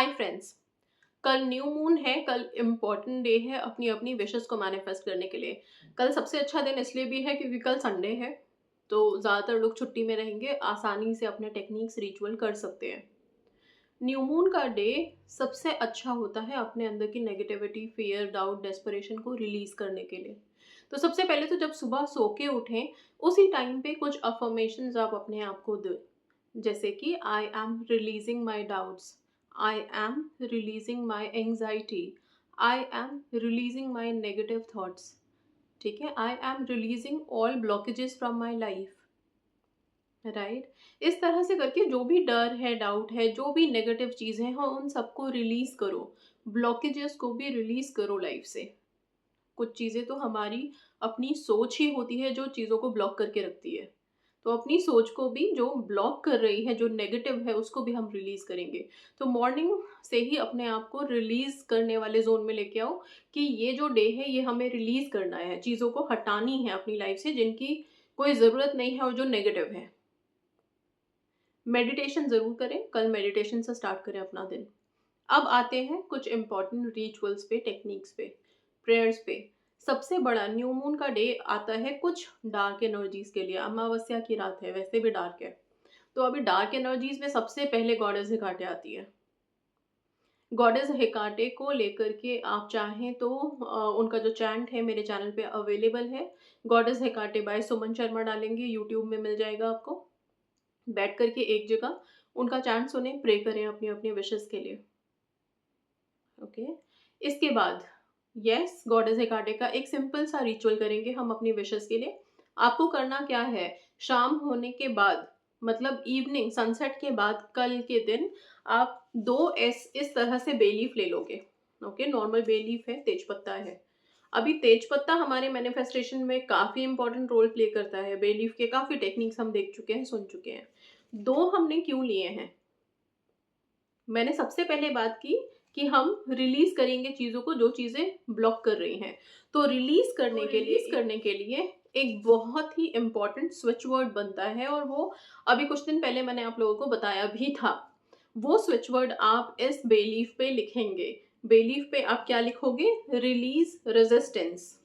Hi friends. कल new moon है। कल इम्पॉर्टेंट डे है अपनी अपनी विशेस को मैनिफेस्ट करने के लिए। कल सबसे अच्छा दिन इसलिए भी है क्योंकि कल संडे है, तो ज़्यादातर लोग छुट्टी में रहेंगे, आसानी से अपने टेक्निक्स रिचुअल कर सकते हैं। न्यू मून का डे सबसे अच्छा होता है अपने अंदर की नेगेटिविटी, फियर, डाउट, डेस्परेशन को रिलीज करने के लिए। तो सबसे पहले तो जब सुबह सो के उठें, उसी टाइम पे कुछ अफर्मेशंस आप अपने आप को दो। जैसे कि I am releasing my doubts, I am releasing my anxiety, I am releasing my negative thoughts. ठीक है, I M releasing all blockages from my life. Right. इस तरह से करके जो भी डर है, डाउट है, जो भी नेगेटिव चीज़ें हैं, उन सबको रिलीज करो। ब्लॉकेजेस को भी रिलीज करो लाइफ से। कुछ चीज़ें तो हमारी अपनी सोच ही होती है जो चीज़ों को ब्लॉक करके रखती है। तो अपनी सोच को भी जो ब्लॉक कर रही है, जो नेगेटिव है, उसको भी हम रिलीज करेंगे। तो मॉर्निंग से ही अपने आप को रिलीज करने वाले जोन में लेके आओ कि ये जो डे है ये हमें रिलीज करना है, चीज़ों को हटानी है अपनी लाइफ से जिनकी कोई ज़रूरत नहीं है और जो नेगेटिव है। मेडिटेशन ज़रूर करें, कल मेडिटेशन से स्टार्ट करें अपना दिन। अब आते हैं कुछ इंपॉर्टेंट रिचुअल्स पे, टेक्निक्स पे, प्रेयर्स पे। सबसे बड़ा न्यू मून का डे आता है कुछ डार्क एनर्जीज के लिए। अमावस्या की रात है, वैसे भी डार्क है। तो अभी डार्क एनर्जीज में सबसे पहले गॉडेस हेकाटे आती है। गॉडेस हेकाटे को लेकर के आप चाहें तो उनका जो चैंट है मेरे चैनल पे अवेलेबल है। गॉडेस हेकाटे बाय सुमन शर्मा डालेंगे, यूट्यूब में मिल जाएगा आपको। बैठ करके एक जगह उनका चैंट सुने, प्रे करें अपनी अपनी विशेस के लिए। ओके। इसके बाद यस, गॉडेस हेकाटे का एक सिंपल सा रिचुअल करेंगे हम अपनी विशेस के लिए। आपको करना क्या है, शाम होने के बाद, मतलब इवनिंग सनसेट के बाद कल के दिन आप दो इस तरह से बे लीफ ले लोगे। ओके, नॉर्मल बे लीफ है, तेज पत्ता है। अभी तेज पत्ता हमारे मैनिफेस्टेशन में काफी इंपॉर्टेंट रोल प्ले करता है। बे लीफ के काफी टेक्निक्स हम देख चुके हैं, सुन चुके हैं। दो हमने क्यों लिए हैं? मैंने सबसे पहले बात की कि हम रिलीज करेंगे चीजों को जो चीजें ब्लॉक कर रही हैं। तो रिलीज करने के लिए एक बहुत ही इंपॉर्टेंट स्विच वर्ड बनता है, और वो अभी कुछ दिन पहले मैंने आप लोगों को बताया भी था। वो स्विच वर्ड आप इस बेलीफ पे लिखेंगे। बेलीफ पे आप क्या लिखोगे? Release resistance.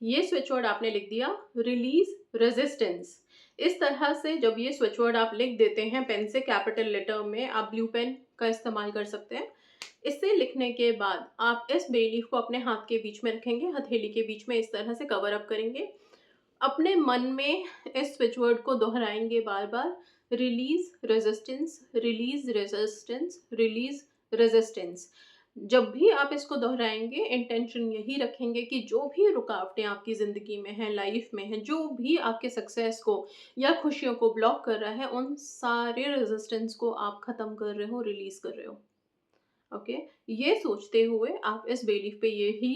ये स्विच वर्ड आपने लिख दिया, रिलीज रेजिस्टेंस। इस तरह से जब ये स्विच वर्ड आप लिख देते हैं पेन से, कैपिटल लेटर में, आप ब्लू पेन का इस्तेमाल कर सकते हैं। इससे लिखने के बाद आप इस बे लीफ को अपने हाथ के बीच में रखेंगे, हथेली के बीच में, इस तरह से कवर अप करेंगे। अपने मन में इस स्विच वर्ड को दोहराएंगे बार बार, release resistance, release resistance, release resistance. जब भी आप इसको दोहराएंगे, इंटेंशन यही रखेंगे कि जो भी रुकावटें आपकी ज़िंदगी में हैं, लाइफ में हैं, जो भी आपके सक्सेस को या खुशियों को ब्लॉक कर रहा है, उन सारे रेजिस्टेंस को आप ख़त्म कर रहे हो, रिलीज़ कर रहे हो। ओके। ये सोचते हुए आप इस बेलीफ पे यही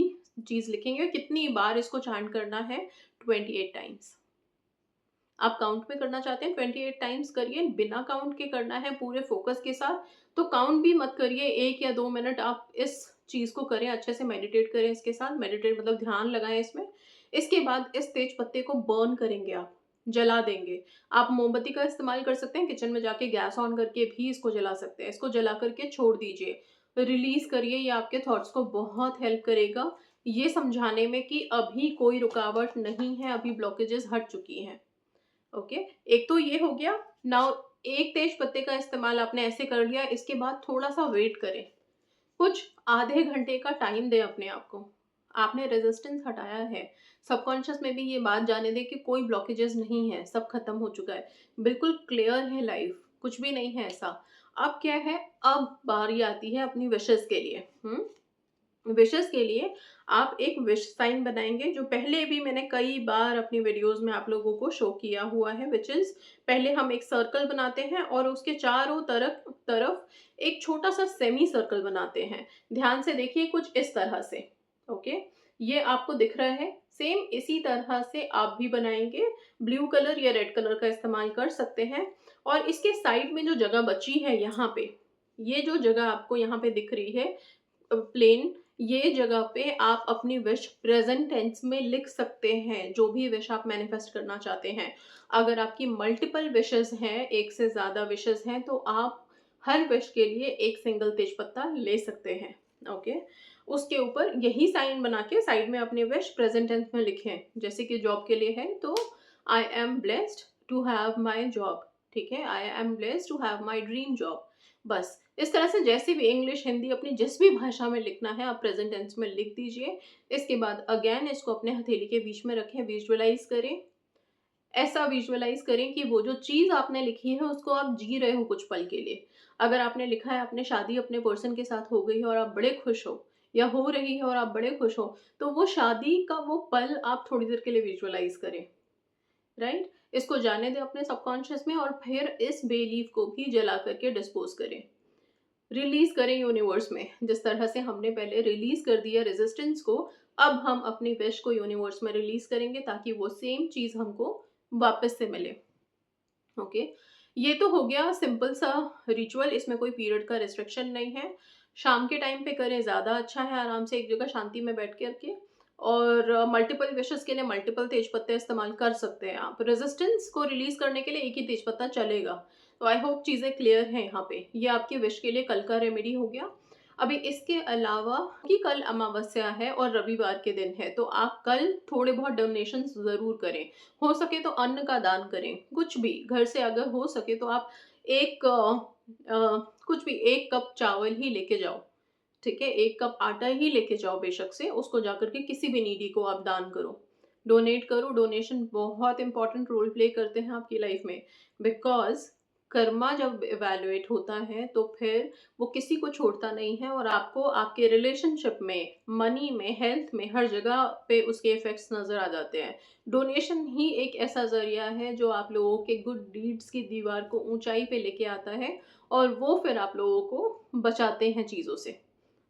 चीज़ लिखेंगे। कितनी बार इसको चैंट करना है? 28 टाइम्स। आप काउंट में करना चाहते हैं 28 टाइम्स करिए, बिना काउंट के करना है पूरे फोकस के साथ तो काउंट भी मत करिए। 1 या 2 मिनट आप इस चीज़ को करें, अच्छे से मेडिटेट करें इसके साथ। मेडिटेट मतलब ध्यान लगाएं इसमें। इसके बाद इस तेज पत्ते को बर्न करेंगे, आप जला देंगे। आप मोमबत्ती का इस्तेमाल कर सकते हैं, किचन में जाके गैस ऑन करके भी इसको जला सकते हैं। इसको जला करके छोड़ दीजिए, रिलीज करिए। ये आपके थॉट्स को बहुत हेल्प करेगा ये समझाने में कि अभी कोई रुकावट नहीं है, अभी ब्लॉकेजेस हट चुकी हैं। ओके। एक तो ये हो गया। नाउ एक तेज पत्ते का इस्तेमाल आपने ऐसे कर लिया, इसके बाद थोड़ा सा वेट करें, कुछ आधे घंटे का टाइम दें अपने आप को। आपने रेजिस्टेंस हटाया है, सबकॉन्शियस में भी ये बात जाने दे कि कोई ब्लॉकेजेस नहीं है, सब खत्म हो चुका है, बिल्कुल क्लियर है लाइफ, कुछ भी नहीं है ऐसा। अब क्या है? अब बारी आती है अपनी विशेस के लिए। विशेस के लिए आप एक विश साइन बनाएंगे, जो पहले भी मैंने कई बार अपनी वीडियोस में आप लोगों को शो किया हुआ है। विच इज, पहले हम एक सर्कल बनाते हैं और उसके चारों तरफ तरफ एक छोटा सा सेमी सर्कल बनाते हैं। ध्यान से देखिए, कुछ इस तरह से। ओके। ये आपको दिख रहा है? सेम इसी तरह से आप भी बनाएंगे। ब्लू कलर या रेड कलर का इस्तेमाल कर सकते हैं। और इसके साइड में जो जगह बची है यहाँ पे, ये जो जगह आपको यहाँ पे दिख रही है प्लेन, ये जगह पे आप अपनी विश प्रेजेंट टेंस में लिख सकते हैं, जो भी विश आप मैनिफेस्ट करना चाहते हैं। अगर आपकी मल्टीपल विशेज़ हैं, एक से ज़्यादा विशेज़ हैं, तो आप हर विश के लिए एक सिंगल तेजपत्ता ले सकते हैं, ओके? उसके ऊपर यही साइन बना के साइड में अपनी विश प्रेजेंट टेंस में लिखें। जैसे कि जॉब के लिए है तो I am blessed to have my job, ठीक है? I am blessed to have my dream job. बस इस तरह से जैसे भी इंग्लिश, हिंदी अपनी जिस भी भाषा में लिखना है आप प्रेजेंट टेंस में लिख दीजिए। इसके बाद अगेन इसको अपने हथेली के बीच में रखें, विजुअलाइज करें। ऐसा विजुअलाइज करें कि वो जो चीज़ आपने लिखी है उसको आप जी रहे हो कुछ पल के लिए। अगर आपने लिखा है आपने शादी अपने पर्सन के साथ हो गई है और आप बड़े खुश हो, या हो रही है और आप बड़े खुश हो, तो वो शादी का वो पल आप थोड़ी देर के लिए विजुअलाइज करें, राइट? इसको जाने दें अपने सबकॉन्शियस में और फिर इस बे लीफ को भी जला करके डिस्पोज करें, रिलीज करें यूनिवर्स में। जिस तरह से हमने पहले रिलीज कर दिया रेजिस्टेंस को, अब हम अपनी विश को यूनिवर्स में रिलीज करेंगे ताकि वो सेम चीज हमको वापस से मिले, ओके? ये तो हो गया सिंपल सा रिचुअल, इसमें कोई पीरियड का रिस्ट्रिक्शन नहीं है। शाम के टाइम पे करें ज़्यादा अच्छा है, आराम से एक जगह शांति में बैठ करके। और मल्टीपल विशेस के लिए मल्टीपल तेजपत्ते इस्तेमाल कर सकते हैं आप। रेजिस्टेंस को रिलीज करने के लिए एक ही तेजपत्ता चलेगा। तो आई होप चीज़ें क्लियर हैं यहाँ पे। ये आपकी विश के लिए कल का रेमेडी हो गया। अभी इसके अलावा कि कल अमावस्या है और रविवार के दिन है, तो आप कल थोड़े बहुत डोनेशंस ज़रूर करें। हो सके तो अन्न का दान करें, कुछ भी घर से अगर हो सके तो आप एक कुछ भी 1 कप चावल ही लेके जाओ, ठीक है? 1 कप आटा ही लेके जाओ बेशक से, उसको जाकर के किसी भी नीडी को आप दान करो, डोनेट करो। डोनेशन बहुत इंपॉर्टेंट रोल प्ले करते हैं आपकी लाइफ में, बिकॉज़ कर्मा जब इवैल्यूएट होता है तो फिर वो किसी को छोड़ता नहीं है और आपको आपके रिलेशनशिप में, मनी में, हेल्थ में, हर जगह पे उसके इफ़ेक्ट्स नज़र आ जाते हैं। डोनेशन ही एक ऐसा ज़रिया है जो आप लोगों के गुड डीड्स की दीवार को ऊँचाई पे लेके आता है और वो फिर आप लोगों को बचाते हैं चीज़ों से।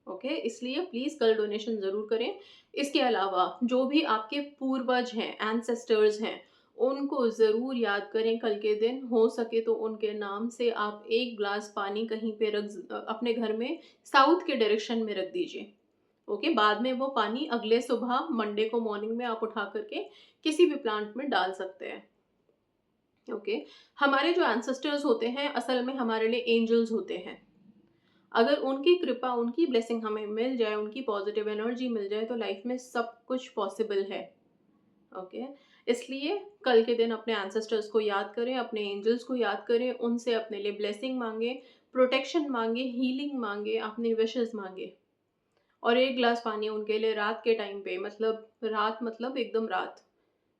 ओके, इसलिए प्लीज़ कल डोनेशन ज़रूर करें। इसके अलावा जो भी आपके पूर्वज हैं, एंसेस्टर्स हैं, उनको ज़रूर याद करें कल के दिन। हो सके तो उनके नाम से आप 1 ग्लास पानी कहीं पे अपने घर में साउथ के डायरेक्शन में रख दीजिए। ओके, बाद में वो पानी अगले सुबह मंडे को मॉर्निंग में आप उठा करके किसी भी प्लांट में डाल सकते हैं। ओके, हमारे जो एंसेस्टर्स होते हैं असल में हमारे लिए एंजल्स होते हैं। अगर उनकी कृपा, उनकी ब्लेसिंग हमें मिल जाए, उनकी पॉजिटिव एनर्जी मिल जाए, तो लाइफ में सब कुछ पॉसिबल है, ओके? इसलिए कल के दिन अपने एंसेस्टर्स को याद करें, अपने एंजल्स को याद करें, उनसे अपने लिए ब्लेसिंग मांगे, प्रोटेक्शन मांगे, हीलिंग मांगे, अपनी विशेस मांगे। और 1 ग्लास पानी उनके लिए रात के टाइम पे, मतलब रात मतलब एकदम रात,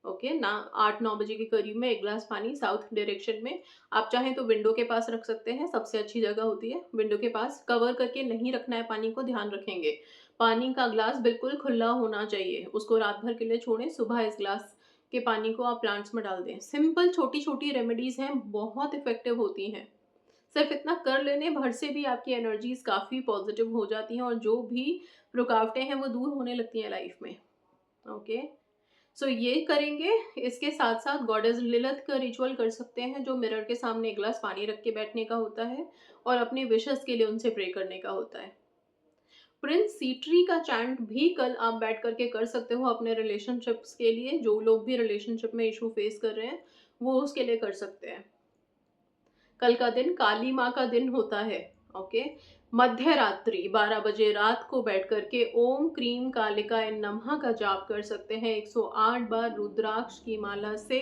ओके ना, 8-9 बजे के करीब में 1 ग्लास पानी साउथ डायरेक्शन में। आप चाहें तो विंडो के पास रख सकते हैं, सबसे अच्छी जगह होती है विंडो के पास। कवर करके नहीं रखना है पानी को, ध्यान रखेंगे। पानी का ग्लास बिल्कुल खुला होना चाहिए, उसको रात भर के लिए छोड़ें, सुबह इस ग्लास के पानी को आप प्लांट्स में डाल दें। सिंपल छोटी-छोटी रेमेडीज़ हैं, बहुत इफ़ेक्टिव होती हैं। सिर्फ इतना कर लेने भर से भी आपकी एनर्जीज़ काफ़ी पॉजिटिव हो जाती हैं और जो भी रुकावटें हैं वो दूर होने लगती हैं लाइफ में, ओके? सो ये करेंगे। इसके साथ साथ गॉडेस लिलिथ का रिचुअल कर सकते हैं, जो मिरर के सामने 1 ग्लास पानी रख के बैठने का होता है और अपनी विशेस के लिए उनसे प्रे करने का होता है। प्रिंस सीट्री का चैंट भी कल आप बैठ करके कर सकते हो अपने रिलेशनशिप्स के लिए। जो लोग भी रिलेशनशिप में इशू फेस कर रहे हैं वो उसके लिए कर सकते हैं। कल का दिन काली माँ का दिन होता है, ओके? मध्य रात्रि 12 बजे रात को बैठ करके ओम क्रीम कालिकाय नमः का जाप कर सकते हैं 108 बार रुद्राक्ष की माला से,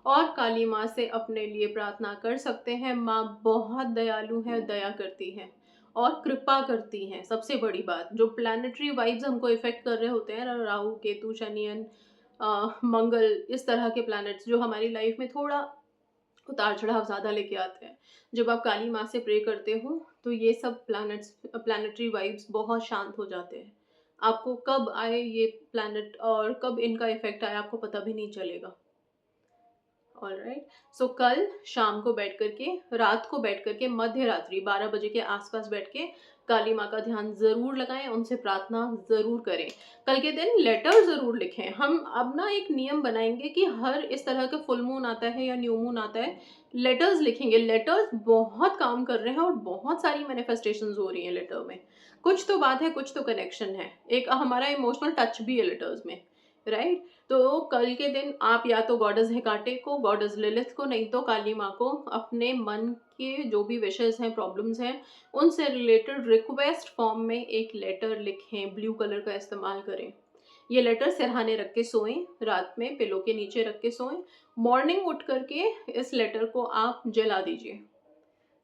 और काली माँ से अपने लिए प्रार्थना कर सकते हैं। माँ बहुत दयालु है, दया करती है और कृपा करती हैं। सबसे बड़ी बात, जो प्लैनेटरी वाइब्स हमको इफेक्ट कर रहे होते हैं, राहु केतु शनि मंगल, इस तरह के प्लैनेट्स जो हमारी लाइफ में थोड़ा उतार चढ़ाव ज़्यादा लेके आते हैं, जब आप काली माँ से प्रे करते हो तो ये सब प्लैनेटरी वाइब्स बहुत शांत हो जाते हैं। आपको कब आए ये प्लैनेट और कब इनका इफेक्ट आए आपको पता भी नहीं चलेगा। ऑलराइट, सो कल शाम को बैठ करके, रात को बैठ करके, मध्य रात्रि 12 बजे के आसपास बैठ के काली माँ का ध्यान ज़रूर लगाएं, उनसे प्रार्थना ज़रूर करें। कल के दिन लेटर ज़रूर लिखें। हम अब ना एक नियम बनाएंगे कि हर इस तरह का फुल मून आता है या न्यू मून आता है, लेटर्स लिखेंगे। लेटर्स बहुत काम कर रहे हैं और बहुत सारी मैनिफेस्टेशंस हो रही हैं लेटर में। कुछ तो बात है, कुछ तो कनेक्शन है। एक हमारा इमोशनल टच भी है लेटर्स में, राइट? तो कल के दिन आप या तो गॉडेस हेकाटे को, गॉडेस लिलिथ को, नहीं तो काली माँ को अपने मन के जो भी विशेज़ हैं, प्रॉब्लम्स हैं, उनसे रिलेटेड रिक्वेस्ट फॉर्म में एक लेटर लिखें, ब्लू कलर का इस्तेमाल करें। ये लेटर सिरहाने रख के सोएं, रात में पिलो के नीचे रख के सोएं। मॉर्निंग उठ करके इस लेटर को आप जला दीजिए।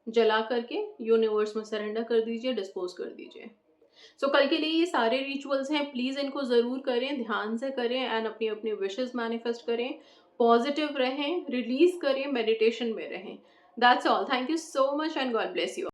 जला करके यूनिवर्स में सरेंडर कर दीजिए, डिस्पोज कर दीजिए। सो कल के लिए ये सारे रिचुअल्स हैं, प्लीज़ इनको ज़रूर करें, ध्यान से करें एंड अपनी अपनी विशेज़ मैनिफेस्ट करें, पॉजिटिव रहें, रिलीज़ करें, मेडिटेशन में रहें। That's all. Thank you so much and God bless you.